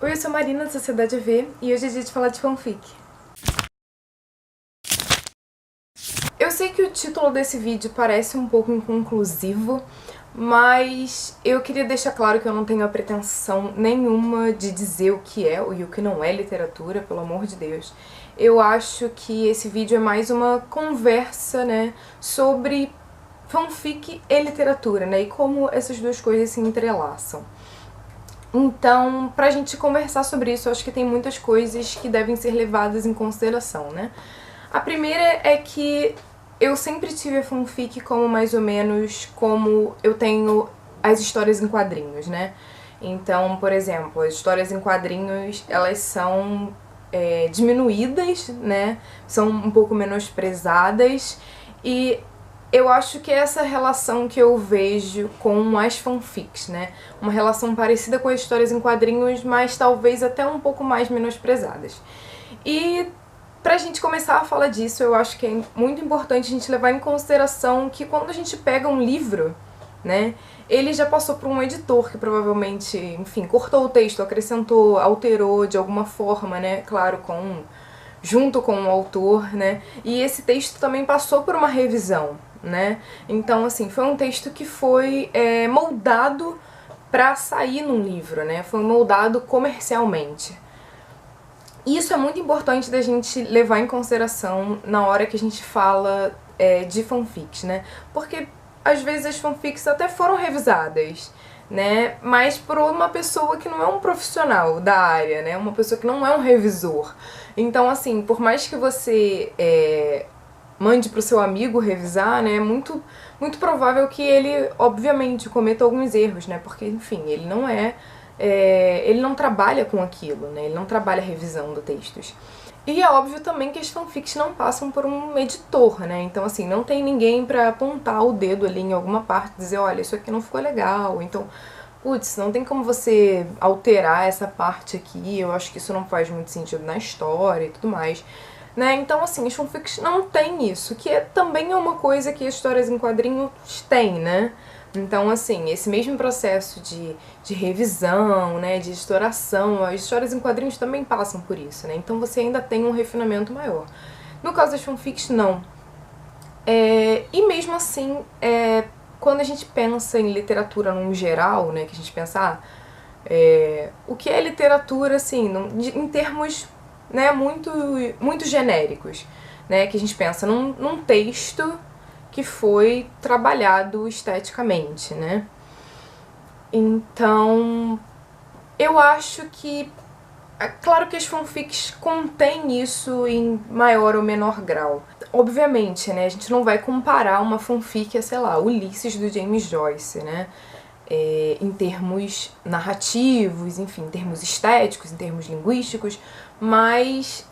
Oi, eu sou a Marina, da Sociedade AV, e hoje é dia de falar de fanfic. Eu sei que o título desse vídeo parece um pouco inconclusivo, mas eu queria deixar claro que eu não tenho a pretensão nenhuma de dizer o que é e o que não é literatura, pelo amor de Deus. Eu acho que esse vídeo é mais uma conversa, né, sobre fanfic e literatura, né, e como essas duas coisas se entrelaçam. Então, pra gente conversar sobre isso, eu acho que tem muitas coisas que devem ser levadas em consideração, né? A primeira é que eu sempre tive a fanfic como mais ou menos como eu tenho as histórias em quadrinhos, né? Então, por exemplo, as histórias em quadrinhos, elas são diminuídas, né? São um pouco menosprezadas e eu acho que é essa relação que eu vejo com as fanfics, né? Uma relação parecida com as histórias em quadrinhos, mas talvez até um pouco mais menosprezadas. E pra gente começar a falar disso, eu acho que é muito importante a gente levar em consideração que quando a gente pega um livro, né, ele já passou por um editor que provavelmente, enfim, cortou o texto, acrescentou, alterou de alguma forma, né, claro, junto com o autor, né, e esse texto também passou por uma revisão, né, então, assim, foi um texto que foi moldado pra sair num livro, né, foi moldado comercialmente. E isso é muito importante da gente levar em consideração na hora que a gente fala de fanfics, né? Porque às vezes as fanfics até foram revisadas, né? Mas por uma pessoa que não é um profissional da área, né? Uma pessoa que não é um revisor. Então, assim, por mais que você mande pro seu amigo revisar, né? É muito provável que ele, obviamente, cometa alguns erros, né? Porque, enfim, ele não trabalha com aquilo, né? Ele não trabalha revisando textos. E é óbvio também que as fanfics não passam por um editor, né? Então, assim, não tem ninguém pra apontar o dedo ali em alguma parte e dizer, olha, isso aqui não ficou legal, então, putz, não tem como você alterar essa parte aqui, eu acho que isso não faz muito sentido na história e tudo mais, né? Então, assim, as fanfics não tem isso, que também é uma coisa que as histórias em quadrinhos têm, né? Então, assim, esse mesmo processo de revisão, né, de editoração, as histórias em quadrinhos também passam por isso, né? Então você ainda tem um refinamento maior. No caso das fanfics, não. E mesmo assim, quando a gente pensa em literatura num geral, né, que a gente pensa, o que é literatura, assim, em termos, né, muito genéricos, né, que a gente pensa num texto que foi trabalhado esteticamente, né? Então, eu acho que claro que as fanfics contêm isso em maior ou menor grau. Obviamente, né, a gente não vai comparar uma fanfic a, sei lá, Ulisses do James Joyce, né? Em termos narrativos, enfim, em termos estéticos, em termos linguísticos, mas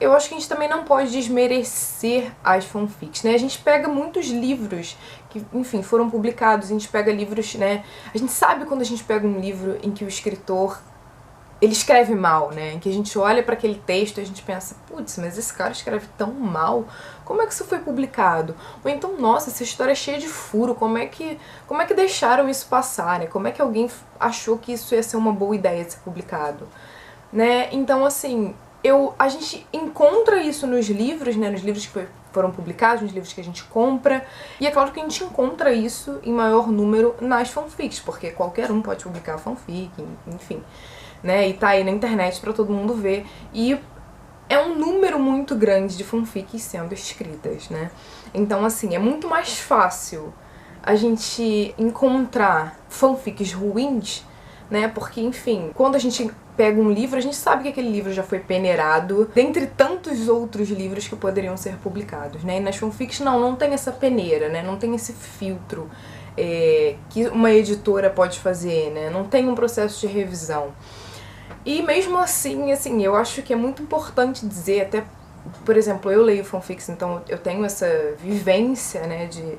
eu acho que a gente também não pode desmerecer as fanfics, né? A gente pega muitos livros que, enfim, foram publicados, a gente pega livros, né? A gente sabe quando a gente pega um livro em que o escritor ele escreve mal, né? Em que a gente olha para aquele texto e a gente pensa, putz, mas esse cara escreve tão mal, como é que isso foi publicado? Ou então, nossa, essa história é cheia de furo, como é que deixaram isso passar, né? Como é que alguém achou que isso ia ser uma boa ideia de ser publicado? Né? Então, assim, a gente encontra isso nos livros, né? Nos livros que foram publicados, nos livros que a gente compra, e é claro que a gente encontra isso em maior número nas fanfics, porque qualquer um pode publicar fanfic, enfim, né? E tá aí na internet pra todo mundo ver, e é um número muito grande de fanfics sendo escritas, né? Então, assim, é muito mais fácil a gente encontrar fanfics ruins, né? Porque, enfim, quando a gente pega um livro, a gente sabe que aquele livro já foi peneirado dentre tantos outros livros que poderiam ser publicados, né? E nas fanfics não tem essa peneira, né? Não tem esse filtro que uma editora pode fazer, né? Não tem um processo de revisão. E mesmo assim, eu acho que é muito importante dizer, até, por exemplo, eu leio fanfics, então eu tenho essa vivência, né, de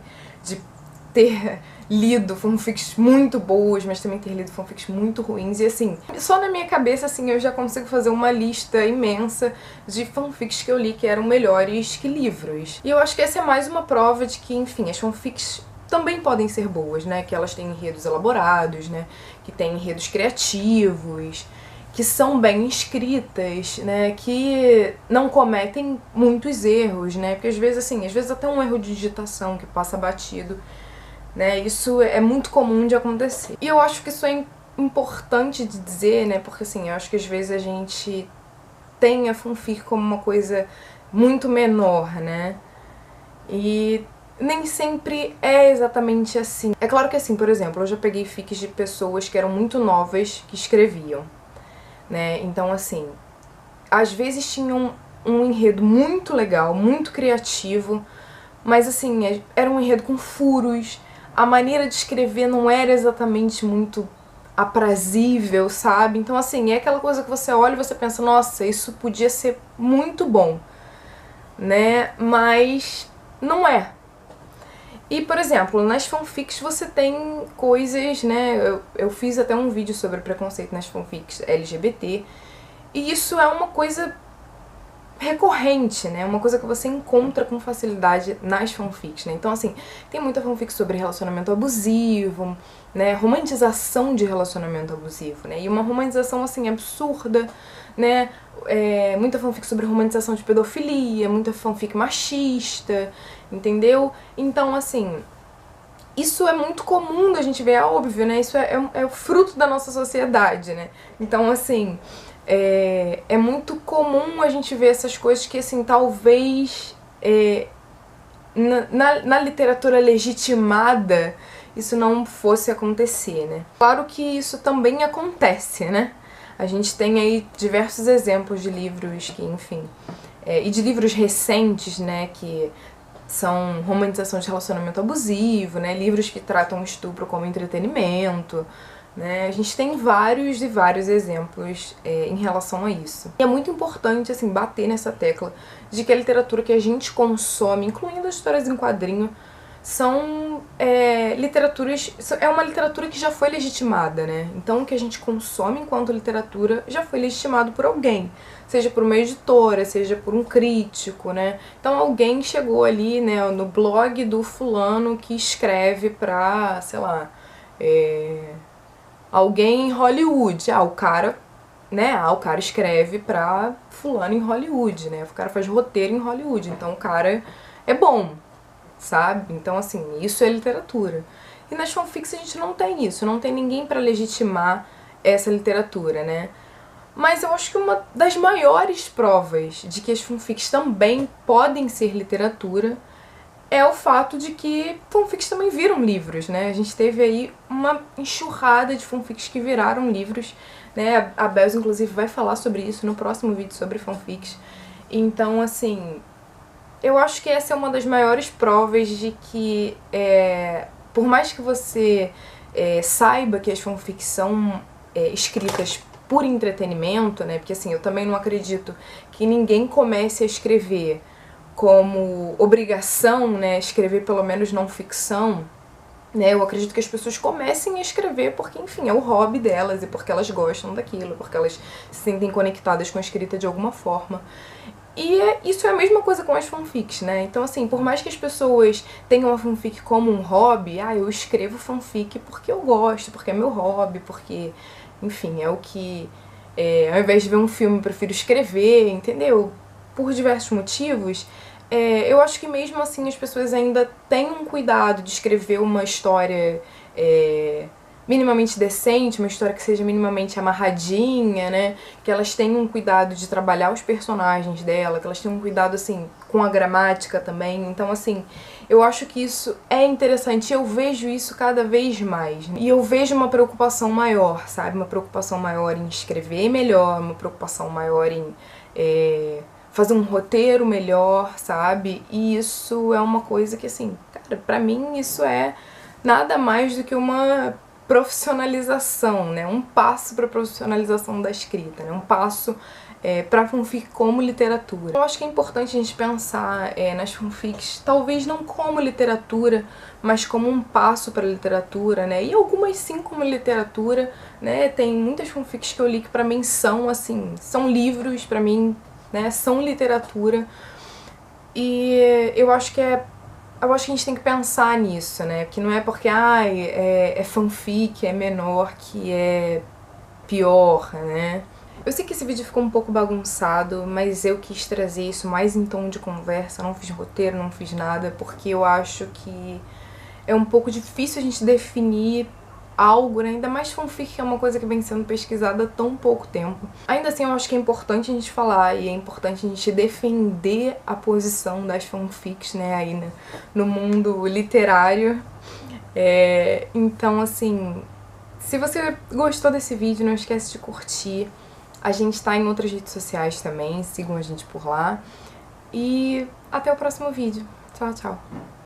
ter lido fanfics muito boas, mas também ter lido fanfics muito ruins, e assim, só na minha cabeça, assim, eu já consigo fazer uma lista imensa de fanfics que eu li que eram melhores que livros. E eu acho que essa é mais uma prova de que, enfim, as fanfics também podem ser boas, né, que elas têm enredos elaborados, né, que têm enredos criativos, que são bem escritas, né, que não cometem muitos erros, né, porque às vezes até um erro de digitação que passa batido, né, isso é muito comum de acontecer. E eu acho que isso é importante de dizer, né, porque assim, eu acho que às vezes a gente tem a fanfic como uma coisa muito menor, né, e nem sempre é exatamente assim. É claro que assim, por exemplo, eu já peguei fics de pessoas que eram muito novas que escreviam, né? Então, assim, às vezes tinham um enredo muito legal, muito criativo, mas assim, era um enredo com furos, a maneira de escrever não era exatamente muito aprazível, sabe? Então, assim, é aquela coisa que você olha e você pensa, nossa, isso podia ser muito bom, né? Mas não é. E, por exemplo, nas fanfics você tem coisas, né? Eu fiz até um vídeo sobre preconceito nas fanfics LGBT, e isso é uma coisa recorrente, né? Uma coisa que você encontra com facilidade nas fanfics, né? Então, assim, tem muita fanfic sobre relacionamento abusivo, né? Romantização de relacionamento abusivo, né? E uma romantização, assim, absurda, né? Muita fanfic sobre romantização de pedofilia, muita fanfic machista, entendeu? Então, assim, isso é muito comum da gente ver, é óbvio, né? Isso é o fruto da nossa sociedade, né? Então, assim, é muito comum a gente ver essas coisas que, assim, talvez na literatura legitimada isso não fosse acontecer, né? Claro que isso também acontece, né? A gente tem aí diversos exemplos de livros que, enfim, e de livros recentes, né, que são romantização de relacionamento abusivo, né, livros que tratam o estupro como entretenimento, né, a gente tem vários e vários exemplos em relação a isso. E é muito importante, assim, bater nessa tecla de que a literatura que a gente consome, incluindo as histórias em quadrinho, são literaturas... É uma literatura que já foi legitimada, né? Então o que a gente consome enquanto literatura já foi legitimado por alguém. Seja por uma editora, seja por um crítico, né? Então alguém chegou ali, né, no blog do fulano que escreve pra, sei lá, alguém em Hollywood. O cara, né? O cara escreve pra fulano em Hollywood, né? O cara faz roteiro em Hollywood, então o cara é bom, sabe? Então, assim, isso é literatura. E nas fanfics a gente não tem isso, não tem ninguém pra legitimar essa literatura, né? Mas eu acho que uma das maiores provas de que as fanfics também podem ser literatura é o fato de que fanfics também viram livros, né? A gente teve aí uma enxurrada de fanfics que viraram livros, né? A Bells, inclusive, vai falar sobre isso no próximo vídeo sobre fanfics. Então, assim, eu acho que essa é uma das maiores provas de que, por mais que você saiba que as fanfics são escritas por entretenimento, né? Porque assim, eu também não acredito que ninguém comece a escrever como obrigação, né? Escrever pelo menos não ficção, né? Eu acredito que as pessoas comecem a escrever porque, enfim, é o hobby delas e porque elas gostam daquilo, porque elas se sentem conectadas com a escrita de alguma forma. E isso é a mesma coisa com as fanfics, né? Então, assim, por mais que as pessoas tenham a fanfic como um hobby, eu escrevo fanfic porque eu gosto, porque é meu hobby, porque, enfim, é o que... ao invés de ver um filme, eu prefiro escrever, entendeu? Por diversos motivos, eu acho que mesmo assim as pessoas ainda têm um cuidado de escrever uma história minimamente decente, uma história que seja minimamente amarradinha, né? Que elas tenham um cuidado de trabalhar os personagens dela, que elas tenham um cuidado, assim, com a gramática também. Então, assim, eu acho que isso é interessante, eu vejo isso cada vez mais. E eu vejo uma preocupação maior, sabe? Uma preocupação maior em escrever melhor, uma preocupação maior em fazer um roteiro melhor, sabe? E isso é uma coisa que, assim, cara, pra mim isso é nada mais do que uma profissionalização, né? Um passo para a profissionalização da escrita, né? Um passo para fanfic como literatura. Eu acho que é importante a gente pensar nas fanfics, talvez não como literatura, mas como um passo para a literatura, né? E algumas sim como literatura, né? Tem muitas fanfics que eu li que pra mim são, assim, são livros, pra mim, né? São literatura. E eu acho que a gente tem que pensar nisso, né? Que não é porque é fanfic, é menor, que é pior, né? Eu sei que esse vídeo ficou um pouco bagunçado, mas eu quis trazer isso mais em tom de conversa, não fiz roteiro, não fiz nada, porque eu acho que é um pouco difícil a gente definir algo, né? Ainda mais fanfic, que é uma coisa que vem sendo pesquisada há tão pouco tempo. Ainda assim, eu acho que é importante a gente falar e é importante a gente defender a posição das fanfics, né, aí no mundo literário. Então, assim, se você gostou desse vídeo, não esquece de curtir. A gente tá em outras redes sociais também, sigam a gente por lá. E até o próximo vídeo. Tchau, tchau.